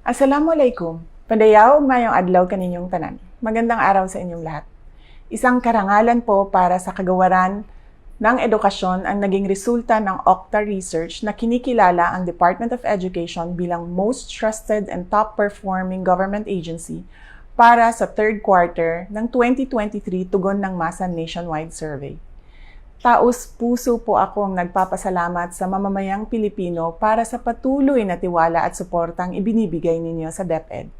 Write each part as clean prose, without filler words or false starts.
Assalamualaikum. Padayaw mayong adlaw kaninyong tanan. Magandang araw sa inyong lahat. Isang karangalan po para sa kagawaran ng edukasyon ang naging resulta ng Okta Research na kinikilala ang Department of Education bilang most trusted and top-performing government agency para sa third quarter ng 2023 tugon ng Masa Nationwide Survey. Taos-puso po akong nagpapasalamat sa mamamayang Pilipino para sa patuloy na tiwala at suportang ibinibigay ninyo sa DepEd.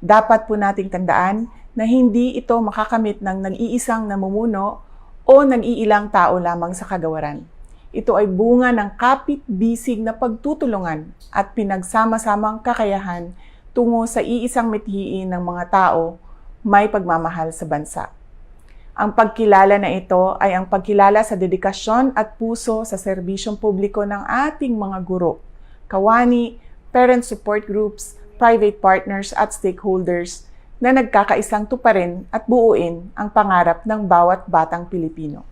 Dapat po nating tandaan na hindi ito makakamit ng nag-iisang namumuno o nag-iilang tao lamang sa kagawaran. Ito ay bunga ng kapit-bisig na pagtutulungan at pinagsama-samang kakayahan tungo sa iisang mithiin ng mga tao may pagmamahal sa bansa. Ang pagkilala na ito ay ang pagkilala sa dedikasyon at puso sa serbisyong publiko ng ating mga guro, kawani, parent support groups, private partners at stakeholders na nagkakaisang tuparin at buuin ang pangarap ng bawat batang Pilipino.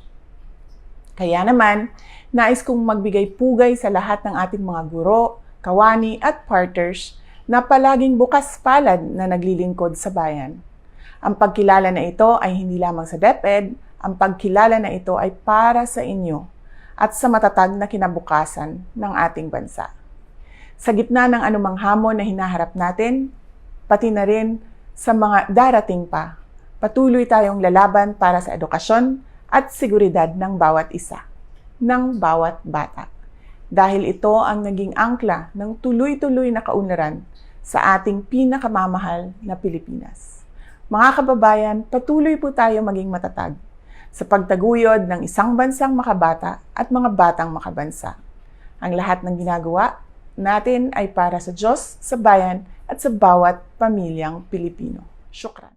Kaya naman, nais kong magbigay pugay sa lahat ng ating mga guro, kawani at partners na palaging bukas palad na naglilingkod sa bayan. Ang pagkilala na ito ay hindi lamang sa DepEd, ang pagkilala na ito ay para sa inyo at sa matatag na kinabukasan ng ating bansa. Sa gitna ng anumang hamon na hinaharap natin, pati na rin sa mga darating pa, patuloy tayong lalaban para sa edukasyon at seguridad ng bawat isa, ng bawat bata. Dahil ito ang naging angkla ng tuloy-tuloy na kaunlaran sa ating pinakamamahal na Pilipinas. Mga kababayan, patuloy po tayo maging matatag sa pagtaguyod ng isang bansang makabata at mga batang makabansa. Ang lahat ng ginagawa natin ay para sa Diyos, sa bayan at sa bawat pamilyang Pilipino. Syukran.